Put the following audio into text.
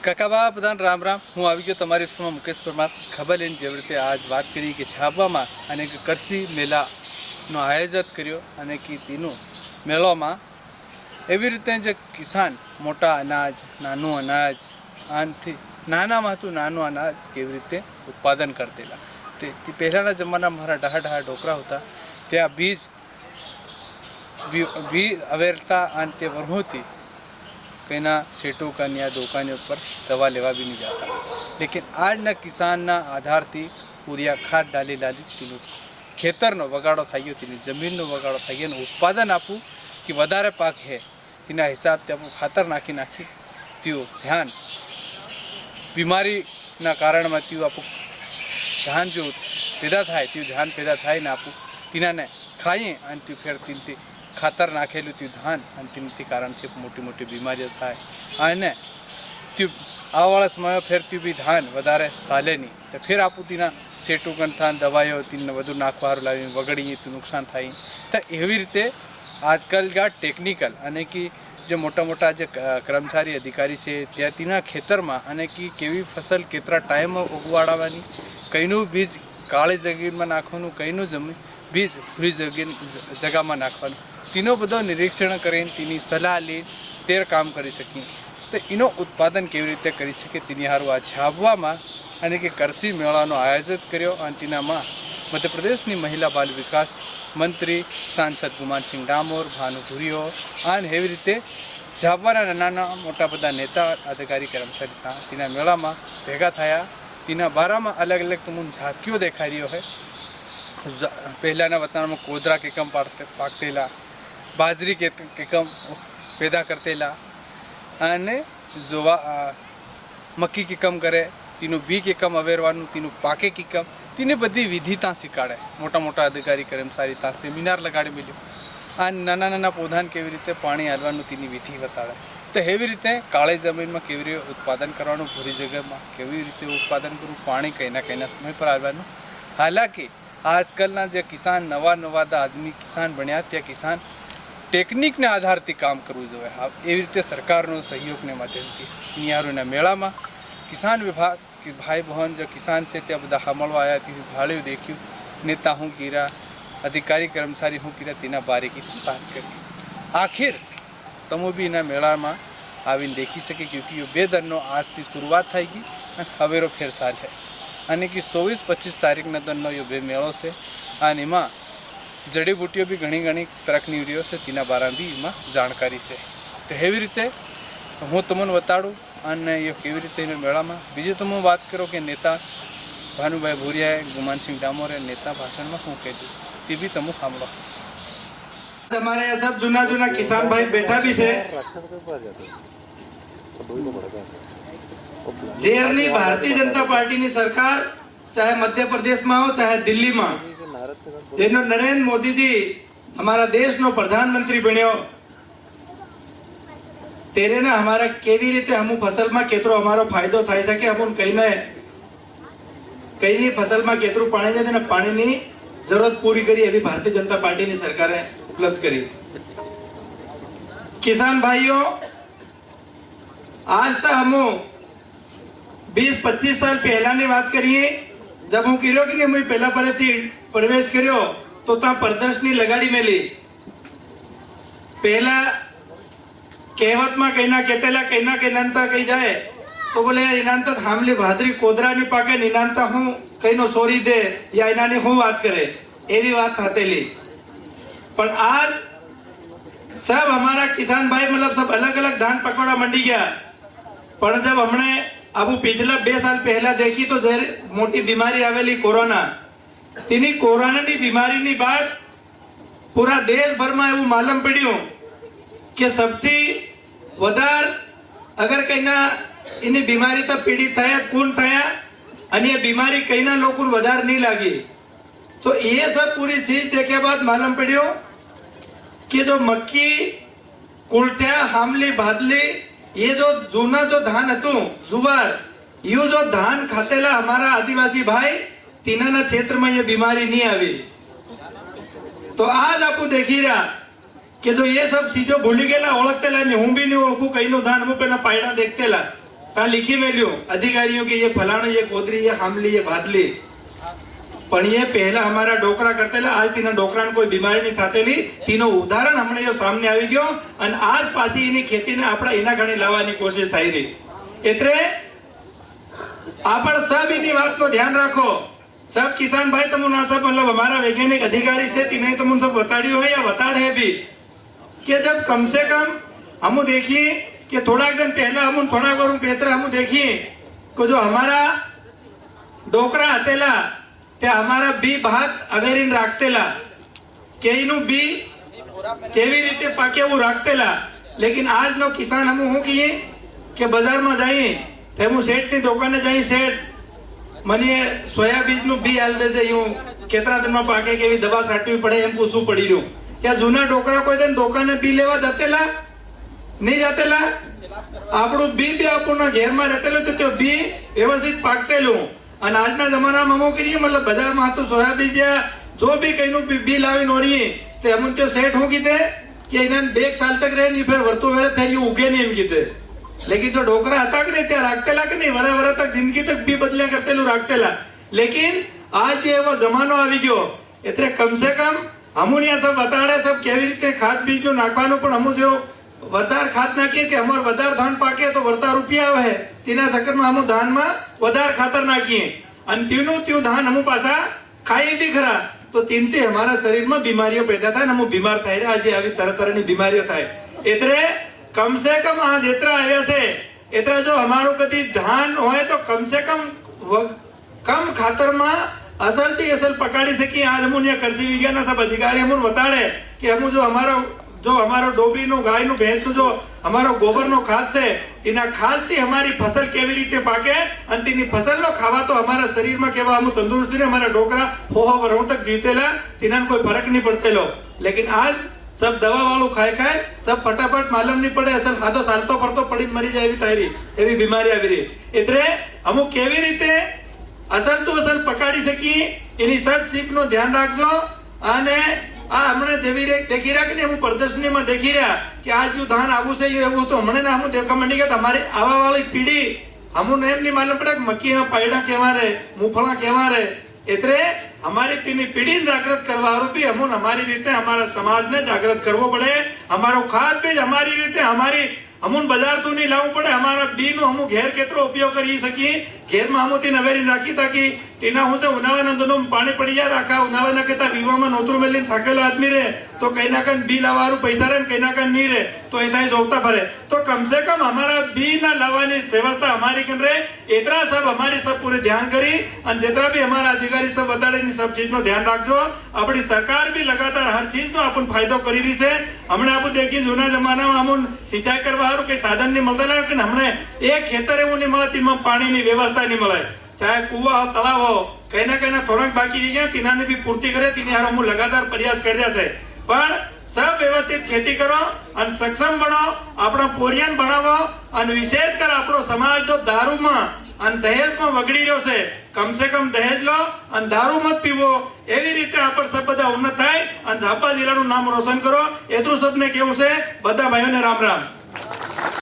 કાકાબા બધાને રામ રામ. હું આવી ગયો તમારી સમા મુકેશ પરમાર. ખબર લઈને જેવી રીતે આજ વાત કરી કે છાબવામાં અને કરસી મેળાનો આયોજન કર્યો અને કે તેનું મેળામાં એવી રીતે જે કિસાન મોટા અનાજ નાનું અનાજ આનાથી નાનામાં હતું નાનું અનાજ કેવી રીતે ઉત્પાદન કરતેલા તે પહેલાંના જમાનામાં મારા ડાહા ઢોકરા હતા ત્યાં બીજ અવેરતા અને તે વર્ષોથી कहीं सेठों का या दुकानों पर दवा लेवा भी नहीं जाता. लेकिन आज ना किसान ना आधार थी यूरिया खाद डाली तीनों खेतर नो वगाड़ो थी गयो तीनी जमीन नो वगाड़ो थी गयो उत्पादन आपू कि वधारे पाक है तीना हिसाब से आपू खातर नाखी त्यो ध्यान बीमारी ना कारण में त्यो आपू धान जो पैदा थाय त्यो धान पैदा थाय ने आपू तीना ने खाइए और त्यो फिर तीन खातर नाखेलू त्यू धान અને તેનાથી કારણથી મોટી મોટી બીમારીઓ થાય અને त्यू આવાવાળા સમય ફેર त्यू બી ધાન વધારે ચાલે નહીં તો ફેર આપું તેના સેટું ગંઠાન દવાઈઓ તેને વધુ નાખવાનું લાવી વગડીએ તો નુકસાન થાય તો એવી રીતે આજકાલ જા ટેકનિકલ અને કે જે મોટા મોટા જે કર્મચારી અધિકારી છે ત્યાં તેના ખેતરમાં અને કે કેવી ફસલ કેટલા ટાઈમમાં ઉગવાડવાની કઈનું બીજ કાળી જમીનમાં નાખવાનું કઈનું બીજ ભૂરી જગામાં નાખવાનું तीनों बधो निरीक्षण करीने तीनी सलाह ली तेर काम करी सकी तो इनो उत्पादन केवी रीते करी सके तीनी हारू आ छापवामां अने के कृषि मेळानो आयोजन कर्यो अने तेनामां मध्य प्रदेशनी महिला बाल विकास मंत्री सांसद गुमान सिंह डामोर भानु भूरियो अने एवी रीते छापवाना नाना मोटा बधा नेता अधिकारी कर्मचारी तेना मेळामां भेगा थया तेना बारामां अलग अलग तमून झांकीओ देखाई रह्यो है. पहलाना वतनमा कोदरा के कम पाकतेला बाजरी के कम पैदा करतेला अने जोवा मक्की के कम करे तीनों बी के कम अवेरवानु तीनों पाके की कम तीने बधी विधि ता शिकाड़े मोटा मोटा अधिकारी कर्मचारी ता सेमिनार लगाड़ी मिल्यो अने नाना नाना पौधान केवी रीते पाणी हालवानुं तीनी विधि बताड़े तो एवी रीते काळी जमीन में केवी रीते उत्पादन करवानुं भूरी जगह में केवी रीते उत्पादन करवुं पाणी कईना समय पर हालवानुं. हालांकि आजकलना जे किसान नवा नवा आदमी किसान बन्या त्या किसान टेक्निक ने आधार थी काम करवू जोईए. एवी रीते सरकारनो सहयोगने माध्यमथी नियारोना मेळामां किसान विभाग के भाई बहन जो किसान से त्या बधा सांभळवा आव्या ते भाळ्युं देख्युं नेता हूँ कीरा अधिकारी कर्मचारी हूँ कीरा तेना बारीकीथी बात करी. आखिर तमो बी एना मेळामां आवीने देखी सके क्योंकि यो 2 दिननो आजथी शुरुआत थई गई अने हवेरो फेर साल है અને કે 24-25 તારીખના દનનો यो 2 મેળો છે અને એમાં જડીબુટીઓ બી ઘણી ઘણી તરકની રહ્યો છે તેના બારામાં બી એમાં જાણકારી છે. તો એવી રીતે હું તમને બતાડું અને એ કેવી રીતે એનો મેળામાં બીજું તમે વાત કરો કે નેતા ભાનુભાઈ ભૂરિયાએ ગુમાનસિંહ ડામોરે નેતા ભાષણમાં શું કીધું તે બી તમે સાંભળો. हमारे यहाँ सब जुना जुना किसान भाई बैठा भी से जेरनी भारतीय जनता पार्टी ની सरकार चाहे मध्य प्रदेश में हो चाहे दिल्ली में जेनो नरेंद्र मोदी जी हमारा देश नो प्रधानमंत्री बन्यो तेरे ने हमारा केवी रीते हमू फसल में केतरो हमारो फायदो थाई सके हमू कई फसल में केतरू पानी दे ने पानी नी जरूरत पूरी करी अभी भारतीय जनता पार्टी नी सरकारे उपलब्ध करी. किसान भाइयों आज तक हमू 20-25 साल पहला ने बात करिए जब हूँ कीरो कि नहीं पहला परे प्रवेश करो तो ता प्रदर्शनी लगाड़ी मेली पहला कहवत में कहना कहतेला कहना कहनांता कही जाए तो बोले यार इनांता हामली भादरी कोदरा नहीं पाके इनांता हूँ कहीं नो सोरी दे या इनाने हूँ बात करे एवी बात थातेली. पर आज सब हमारा किसान भाई मतलब सब अलग अलग धान पकौड़ा मंडी गया पर जब हमने अब पिछला 2 साल पहला देखी तो जर मोटी बीमारी आवेली कोरोना तीनी कोरोना नी बीमारी नी बात पूरा देश भर में एवं मालूम पड़्યું कि सबथी वधार अगर कईना इनी बीमारी तो पीड़ित थया कौन थया અને ये बीमारी कईना लोगों को वधार नहीं लगी तो ये सब पूरी चीज देखे बाद मालूम पड़्यो कि जो मक्की कुलठिया हामली भादली ये जो जूना जो धान हतु जुवार यू जो धान खातेला हमारा आदिवासी भाई तीना क्षेत्र में ये बीमारी नहीं आई. तो आज आपको देखी रहा कि जो ये सब चीजों भूली गયેલા ઓળખતેલા ને હું બી નહીં ઓળખું કઈનો ધાન હું પેલા પાયડા દેખતેલા તા લીખી મેલ્યું અધિકારીઓ કે ये फलाना ये कोदरी ये हामली ये भादली પણ એ પહેલા અમારા ડોકરા કરતેલા આજ તેના ડોકરાને કોઈ બીમારી નહીં થતેલી તેનો ઉદાહરણ હમણાં જો સામે આવી ગયો અને આજ પાછી એની ખેતીને આપણે એના ઘણી લાવવાની કોશિશ થઈ રહી એટલે આપણે સબ એની વાતનો ધ્યાન રાખો सब किसान भाई तुम ना सब मतलब हमारा वैज्ञानिक अधिकारी से तीन तुम सब बताड़ियो है या बताड़ है भी कि जब कम से कम हम देखिए कि थोड़ा दिन पहला हम थोड़ा करूं पेत्र हम देखिए कि जो हमारा डोकरा हतेला ते हमारा बी भात अवेरीन રાખતેલા કેઈનું બી કેવી રીતે પાકે એવું રાખતેલા લેકિન આજનો કિસાન हम હું કહીએ કે બજારમાં જઈએ તે હું શેઠની દુકાને જઈ શેઠ મને સોયા બીજનું બી હાલ દેજે હું કેટલા દિનમાં પાકે કેવી દવા છાંટવી પડે એમ પૂછવું પડી રહ્યું કે જૂના ડોકરા કોઈ દિન દુકાને બી લેવા જતેલા નહીં જતેલા આપણું બી આપણું ઘેરમાં રહેતેલું તો તે બી વ્યવસ્થિત પાકતેલું અને આજના જમાનામાં અમુક કરીએ મતલબ બજારમાં તો સોયાબીન જો भी કઈનું બી લાવી નોરીએ તો અમુક તો સેટ હું કીધે કે એના 2 સાલ તક રહે નહીં ફેર વર્તો વેરે ફેર ઉગે નહીં એમ કીધે લેકિન જો ડોકરા હતા કે નહીં ત્યાં રાખતેલા કે નહીં વરા વરા તક જિંદગી તક બી બદલ્યા કરતેલું રાખતેલા લેકિન આજ એવો જમાનો આવી ગયો એટલે કમ સે કમ હમુનિયા સબ બતાડે સબ કેવી રીતે ખાદ બીજનું નાખવાનું પણ હમુ જો વધાર ખાદ નાખીએ કે અમાર વધાર ધાન પાકે તો વર્તા રૂપિયા આવે તેના ચક્કરમાં હમુ ધાનમાં વધાર ખાતર નાખીએ અને ત્યું ધાન હમુ પાછા ખાઈએ બી ખરા તો તેનથી અમારા શરીરમાં બીમારીઓ પેદા થાય ને હમુ બીમાર થાય રહ્યા આજે આવી તરતરની બીમારીઓ થાય એટલે કમ સે કમ આ જેતરા આવ્યા છે એટલે જો અમારું કદી ધાન હોય તો કમ સે કમ ખાતરમાં અસલથી અસલ પકાડી શકીએ આજ હમુ ને કૃષિ વિજ્ઞાનના સબ અધિકારી હમુ બતાડે કે હમુ જો हमारो डोबी नो गाय नो भैंस नो जो हमारो गोबर नो खाद से इना खाद थी हमारी फसल केवी रीते पाके अन तेनी फसल नो खावा तो हमारा शरीर में केवा हम तंदुरुस्ती ने हमारा डोकरा हो वरों तक जीतेला तिना कोई फर्क नहीं पड़तेलो लेकिन आज सब दवा वालों खाए सब फटाफट मालूम नहीं पड़े असल खादो सालतो पड़तो पड़ी मरी जाए तारी एवी बीमारी आवी रही એટલે અમુક કેવી રીતે અસલ તો અસલ પકાડી સકી એની સત શીખ નો ધ્યાન રાખજો અને આ હમણે દેખી રહ્યા કે નહીં હું પ્રદર્શનીમાં દેખી રહ્યા કે આજ જો ધાન આવું છે એવું તો હમણે ના હું દેખવા માંડી કે તમારી આવા વાળી પીઢી હમું એમ નહીં માલુમ પડે કે મક્કીના પાયડા કેવા રહે મૂંગફળા કેવા રહે એટલે हमारी तीनी पीढ़ी जागृत करवा भी हम हमारी रीते हमारा समाज ने जागृत करवो पड़े हमारो खाद बीज हमारी रीते हमारी हमून बाजार तो नहीं लावू पड़े हमारा बी नो हम घेर केतरो उपयोग करी सकी घेर में हम तीन अवेरी राखी ताकि तीना हूँ उनाळाना दोनों पानी पड़ी जाए राखा उनाळाना कहता वीवामां नोतरू मेलीने थाकेलो आदमी रे तो कहीं ना कहीं बी लावारू पैसा रे कहीं ना कहीं नहीं रे तो अहीं जोता भरे तो कम से कम हमारा बी ना लावानी व्यवस्था हमारी कन रे इतना सब हमारी सब पूरे ध्यान करी और जितना भी हमारा अधिकारी सब बताड़े सब चीज नो ध्यान रखो अपनी सरकार भी लगातार हर चीज नो अपन फायदो करी रही है हमने आप देखिए जूना जमाना में हम सिंचाई करवा कई साधन नहीं मिलता लेकिन हमने एक खेतर एवं नहीं मिले तीन पानी की व्यवस्था नहीं मिले चाहे कुआ हो तलाव हो कहीं ना थोड़ा बाकी रही गया तीना ने भी पूर्ति करे तीन यार हम लगातार प्रयास कर रहा है पर सब व्यवस्थित खेती करो और सक्षम बनो अपना पोरियन बनावो और विशेषकर अपनो समाज जो दारू में और दहेज में वगड़ी रह्यो से कम से कम दहेज लो और दारू मत पीवो एवी रीते आप सब बधा उन्नत थाय और झापा जिल्लाનું નામ રોશન કરો એટલું સબને કેવું છે બધા ભાઈઓને રામ રામ।